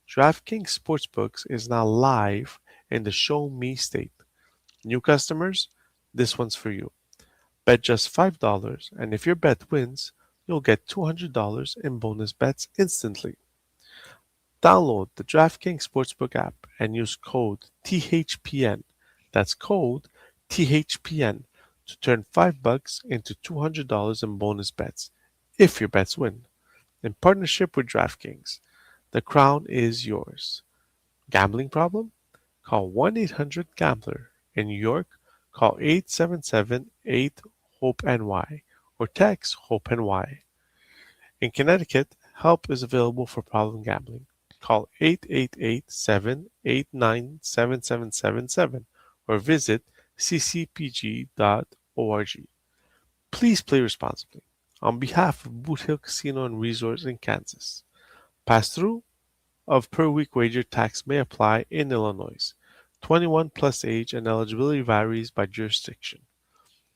DraftKings Sportsbooks is now live in the Show Me state. New customers, this one's for you. Bet just $5, and if your bet wins, you'll get $200 in bonus bets instantly. Download the DraftKings Sportsbook app and use code THPN. That's code THPN to turn $5 into $200 in bonus bets if your bets win. In partnership with DraftKings, the crown is yours. Gambling problem? Call 1-800-GAMBLER. In New York, call 877-8-HOPE-NY or text HOPE-NY. In Connecticut, help is available for problem gambling. Call 888-789-7777 or visit ccpg.org. Please play responsibly. On behalf of Boot Hill Casino and Resorts in Kansas, pass-through of per-week wager tax may apply in Illinois. 21 plus age and eligibility varies by jurisdiction.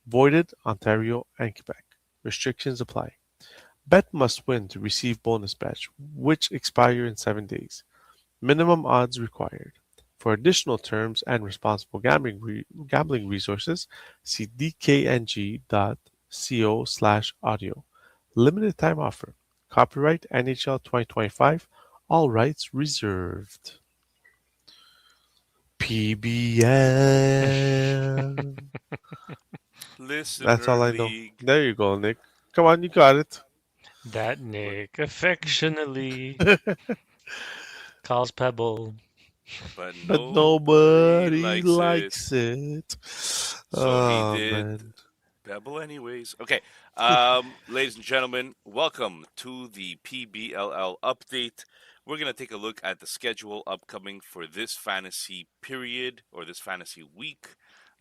Voided Ontario and Quebec. Restrictions apply. Bet must win to receive bonus bets, which expire in 7 days. Minimum odds required. For additional terms and responsible gambling resources, see dkng.co/audio. Limited time offer. Copyright NHL 2025. All rights reserved. PBL. That's all Listener I know. League. There you go, Nick. Come on, you got it. That Nick affectionately calls Pebble. But But nobody nobody likes it. likes it. So he Oh, did man. Pebble anyways. Okay, ladies and gentlemen, welcome to the PBLL update. We're going to take a look at the schedule upcoming for this fantasy period or this fantasy week.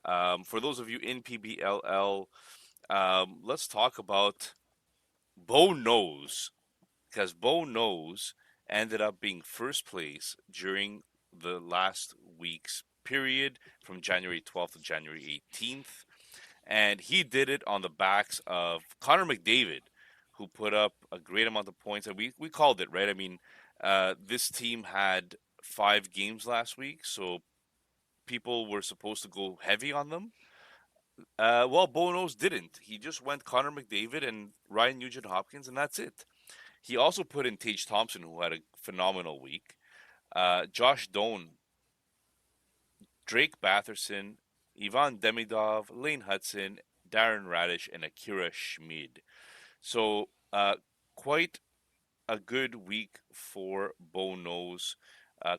For those of you in PBLL, let's talk about Bo Knows, because Bo Knows ended up being first place during the last week's period from January 12th to January 18th. And he did it on the backs of Connor McDavid, who put up a great amount of points. And we called it, right? I mean, this team had 5 games last week, so people were supposed to go heavy on them. Well, Bonos didn't. He just went Connor McDavid and Ryan Nugent Hopkins, and that's it. He also put in Tage Thompson, who had a phenomenal week. Josh Doan, Drake Batherson, Ivan Demidov, Lane Hudson, Darren Radish, and Akira Schmid. So, quite a good week for Bo Knows.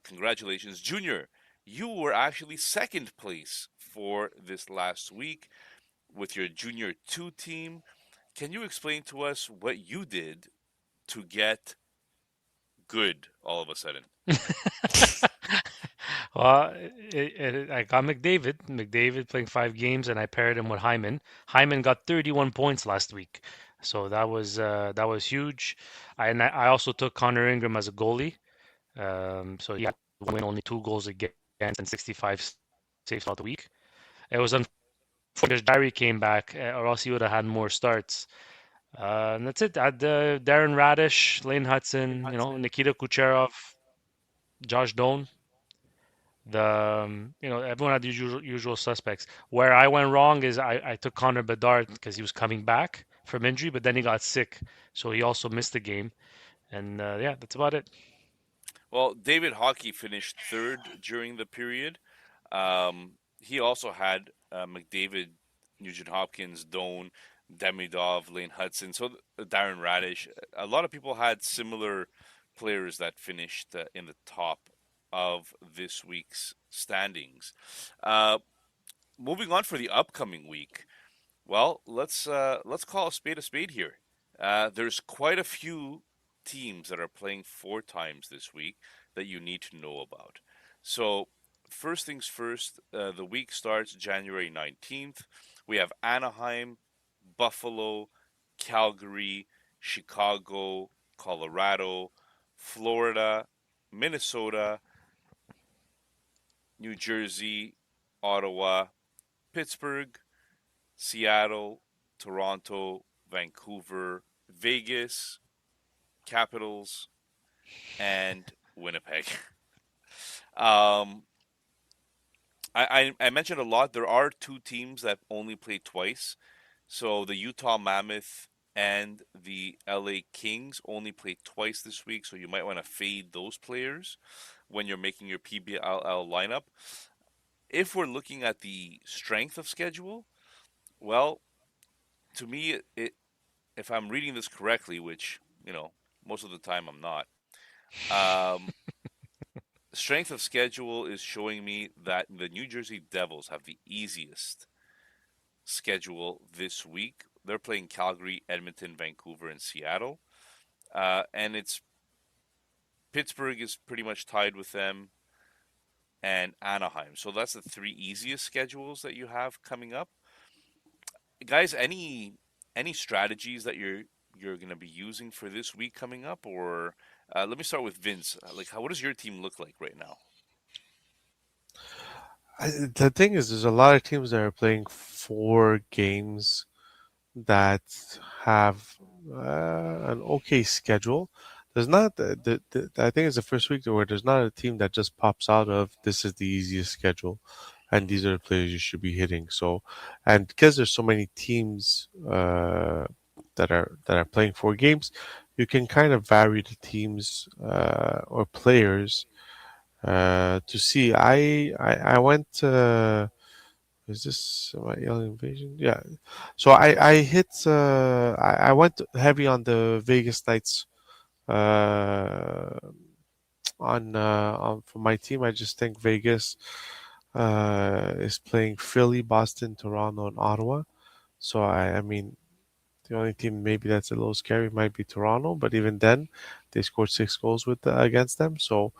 Congratulations, Junior. You were actually second place for this last week with your Junior 2 team. Can you explain to us what you did to get good all of a sudden? Well, I got McDavid. McDavid playing 5 games, and I paired him with Hyman. Hyman got 31 points last week, so that was huge. I also took Connor Ingram as a goalie. So he had to win only 2 goals against and 65 saves throughout the week. It was unfortunate Diary came back, or else he would have had more starts. And that's it. I had Darren Radish, Lane Hudson, Nikita Kucherov, Josh Doan. Everyone had the usual suspects. Where I went wrong is I took Connor Bedard because he was coming back from injury, but then he got sick, so he also missed the game. And yeah, that's about it. Well, David Hockey finished third during the period. He also had McDavid, Nugent Hopkins, Doan, Demidov, Lane Hudson, so Darren Radish. A lot of people had similar players that finished in the top of this week's standings. Uh, Moving on for the upcoming week. Well, let's call a spade here. There's quite a few teams that are playing four times this week that you need to know about. So, first things first, the week starts January 19th. We have Anaheim, Buffalo, Calgary, Chicago, Colorado, Florida, Minnesota, New Jersey, Ottawa, Pittsburgh, Seattle, Toronto, Vancouver, Vegas, Capitals, and Winnipeg. um, I mentioned a lot. There are two teams that only play twice. So the Utah Mammoth and the LA Kings only play twice this week. So you might want to fade those players when you're making your PBLL lineup. If we're looking at the strength of schedule, well, to me, if I'm reading this correctly, which most of the time I'm not, um, strength of schedule is showing me that the New Jersey Devils have the easiest schedule this week. They're playing Calgary, Edmonton, Vancouver, and Seattle, and it's Pittsburgh is pretty much tied with them, and Anaheim. So that's the three easiest schedules that you have coming up. Guys, any strategies that you're going to be using for this week coming up, or let me start with Vince. Like, what does your team look like right now? The thing is, there's a lot of teams that are playing four games that have an okay schedule. There's not I think it's the first week where there's not a team that just pops out of this is the easiest schedule, and these are the players you should be hitting. So, and because there's so many teams that are playing four games, you can kind of vary the teams or players to see. I went. Is this my alien invasion? Yeah. So I hit. I went heavy on the Vegas Knights. Uh, on for my team, I just think Vegas is playing Philly, Boston, Toronto, and Ottawa. So I mean, the only team maybe that's a little scary might be Toronto, but even then, they scored 6 goals against them. So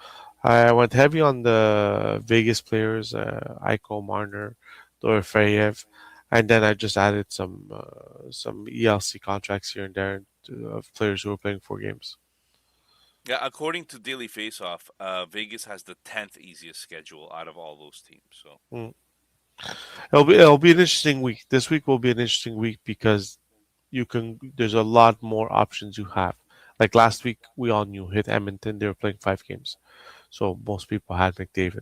I went heavy on the Vegas players, Aiko, Marner, Dorofeyev, and then I just added some ELC contracts here and there of players who are playing four games. Yeah, according to Daily Faceoff, Vegas has the 10th easiest schedule out of all those teams. So Mm. It'll be an interesting week. This week will be an interesting week because there's a lot more options you have. Like last week, we all knew hit Edmonton. They were playing 5 games. So most people had McDavid.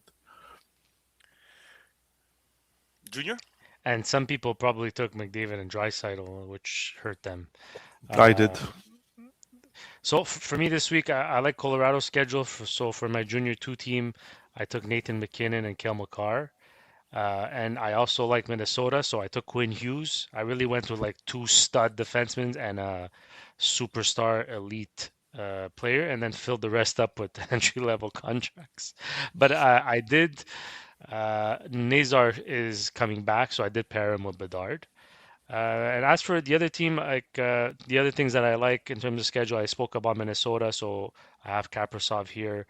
Junior. And some people probably took McDavid and Draisaitl, which hurt them. I did. Um, so for me this week, I like Colorado's schedule. So for my junior two team, I took Nathan McKinnon and Kel McCarr. And I also like Minnesota, so I took Quinn Hughes. I really went with like two stud defensemen and a superstar elite player, and then filled the rest up with entry level contracts. But I did. Nazar is coming back, so I did pair him with Bedard. And as for the other team, like the other things that I like in terms of schedule, I spoke about Minnesota, so I have Kaprasov here.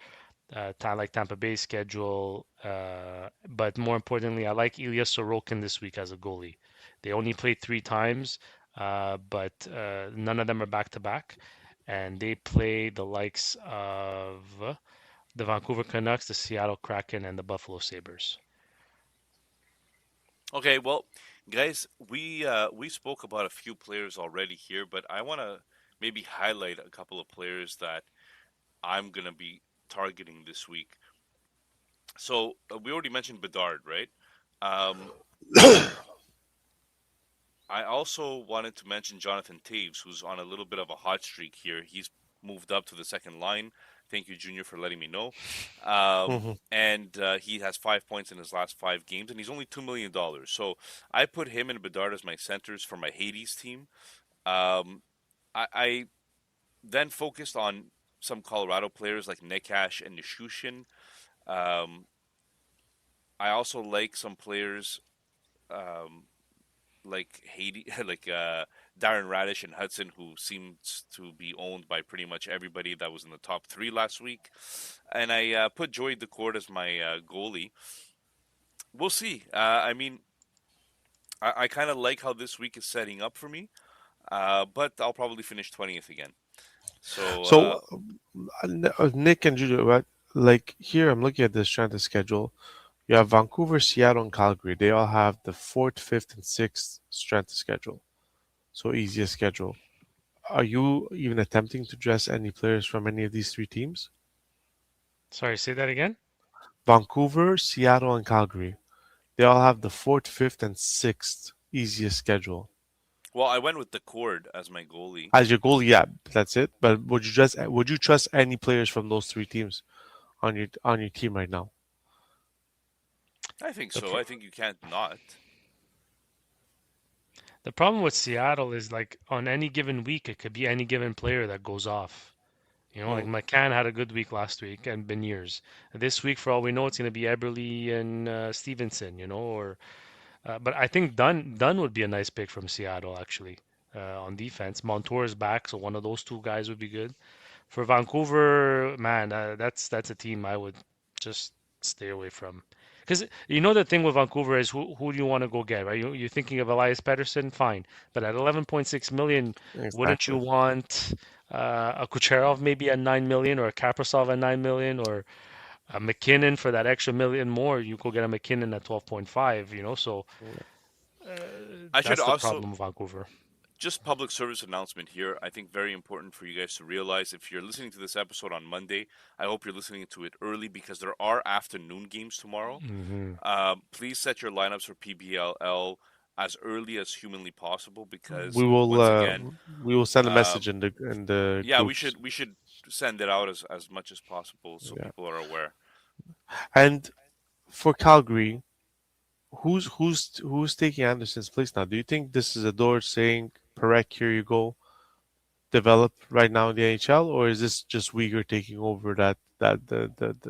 Like Tampa Bay's schedule, but more importantly, I like Ilya Sorokin this week as a goalie. They only played three times, but none of them are back to back, and they play the likes of the Vancouver Canucks, the Seattle Kraken, and the Buffalo Sabres. Okay, well, guys, we spoke about a few players already here, but I want to maybe highlight a couple of players that I'm gonna be targeting this week. So we already mentioned Bedard, right? Um, I also wanted to mention Jonathan Taves, who's on a little bit of a hot streak here. He's moved up to the second line. Thank you, Junior, for letting me know. Hmm. And he has 5 points in his last 5 games, and he's only $2 million. So I put him and Bedard as my centers for my Hades team. Um, I then focused on some Colorado players like Nekash and Nishushin. Um, I also like some players um, like Haiti, like Darren Radish and Hudson, who seems to be owned by pretty much everybody that was in the top three last week. And I put Joey Decord as my goalie. We'll see. I mean, I kind of like how this week is setting up for me, but I'll probably finish 20th again. So, So, Nick and Juju, right? Like here, I'm looking at this trying to schedule. You have Vancouver, Seattle, and Calgary. They all have the fourth, fifth, and sixth strength of schedule. So easiest schedule. Are you even attempting to dress any players from any of these three teams? Sorry, say that again. Vancouver, Seattle, and Calgary. They all have the fourth, fifth, and sixth easiest schedule. well, I went with Decord as my goalie. As your goal, yeah, that's it. But would you trust any players from those three teams on your team right now? I think The so. pr I think you can't not. the problem with Seattle is like on any given week, it could be any given player that goes off. You know, like Mm. McCann had a good week last week and Beniers. This week, for all we know, it's going to be Eberle and Stevenson. You know, or but I think Dunn would be a nice pick from Seattle actually on defense. Montour's back, so one of those two guys would be good. For Vancouver, man, that's a team I would just stay away from. Because you know the thing with Vancouver is who do you want to go get, right? You're thinking of Elias Pettersson, fine, but at 11.6 million, wouldn't you Exactly. want a Kucherov maybe at 9 million or a Kaprasov at 9 million or a McKinnon for that extra million more? You go get a McKinnon at 12.5, you know. So I should that's the also problem with Vancouver. just public service announcement here. I think very important for you guys to realize if you're listening to this episode on Monday, I hope you're listening to it early because there are afternoon games tomorrow. Hmm. Please set your lineups for PBLL as early as humanly possible because We will once again, we will send a message um, in the yeah, groups. we should send it out as much as possible so Yeah. people are aware. And for Calgary, who's taking Anderson's place now? Do you think this is a door saying, Perek, here you go, develop right now in the NHL, or is this just Uyghur taking over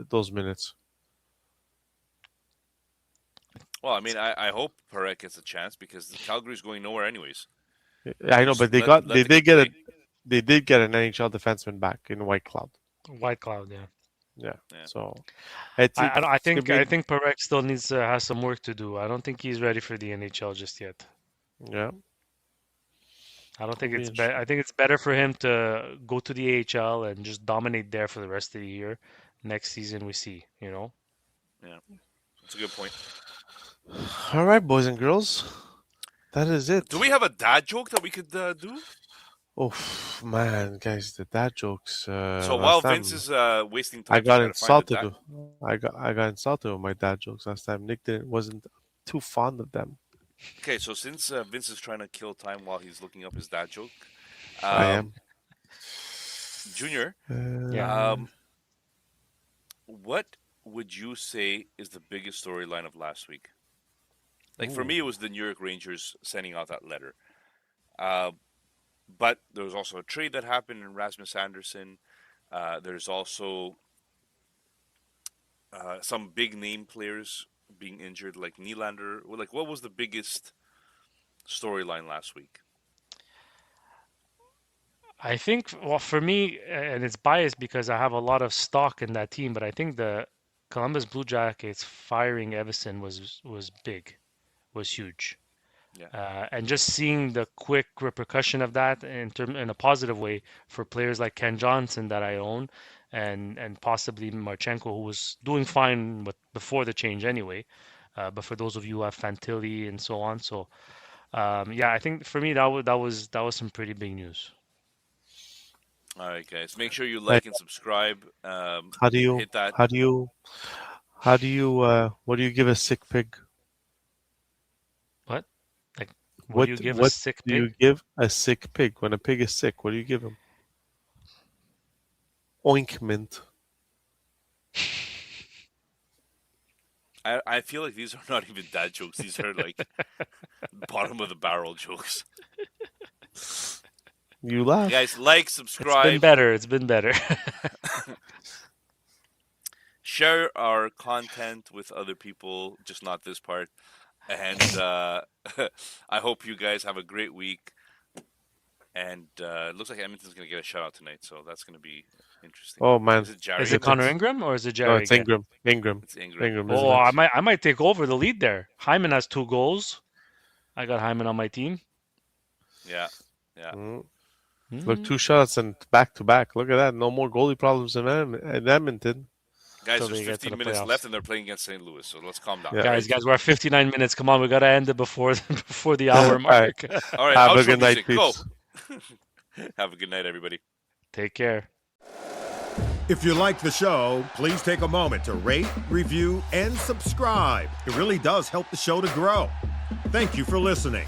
those minutes? Well, I mean, I hope Perek gets a chance because Calgary's going nowhere anyways. I know, Just but they let the did kid get a play. they did get an NHL defenseman back in White Cloud. White Cloud, yeah. Yeah, Yeah. so I it's gonna think be Perek still needs to has some work to do. I don't think he's ready for the NHL just yet. yeah, I don't think it'll be it's interesting. I think it's better for him to go to the AHL and just dominate there for the rest of the year. Next season we see, you know. Yeah, that's a good point. All right, boys and girls, that is Do it. we have a dad joke that we could do? Oh man, guys, the dad jokes. So while Last Vince time is wasting I time to got try to find a insulted. dad. I got insulted with my dad jokes last time. Nick didn't wasn't too fond of them. Okay, so since Vince is trying to kill time while he's looking up his dad joke, I um, am. Junior, Yeah. um, what would you say is the biggest storyline of last week? Like for me, Ooh. it was the New York Rangers sending out that letter. Uh, but there was also a trade that happened in Rasmus Andersson. There's also some big name players being injured, like Nylander. Well, like, what was the biggest storyline last week? I think well for me and it's biased because I have a lot of stock in that team, but I think the Columbus Blue Jackets firing Evison was big, was huge. Yeah, And just seeing the quick repercussion of that in a positive way for players like Ken Johnson that I own, and possibly Marchenko who was doing fine before the change anyway. But for those of you who have Fantilli and so on, so yeah, I think for me that was some pretty big news. all right, guys. Make sure you Like, like and subscribe. how do you Hit that. how do you what do you give a sick pig? What? Like, what do you give a What sick do you pig? give a sick pig when a pig is sick? What do you give him? Ointment. I feel like these are not even dad jokes. These are like bottom of the barrel jokes. You laugh. Guys, like, It's been subscribe, better. It's been better. share our content with other people, just not this part. And I hope you guys have a great week. And it looks like Edmonton's going to get a shutout tonight, so that's going to be interesting. Oh man, Is it Jarry? Is it Connor Ingram or is it no, Jerry it's again? Ingram. Ingram. It's Ingram. Ingram. Isn't Oh, it? I might take over the lead there. Hyman has 2 goals. I got Hyman on my team. Yeah. Look, 2 shots and back to back. Look at that. No more goalie problems in Edmonton. Guys, Till there's they get to 15 the minutes playoffs. left, and they're playing against St. Louis, so let's calm down. Yeah. Guys, we're at 59 minutes. Come on, we gotta end it before the hour All mark. All right, Have a outro good night, music, go. peeps. Have a good night, everybody. Take care. If you like the show, please take a moment to rate, review, and subscribe. It really does help the show to grow. Thank you for listening.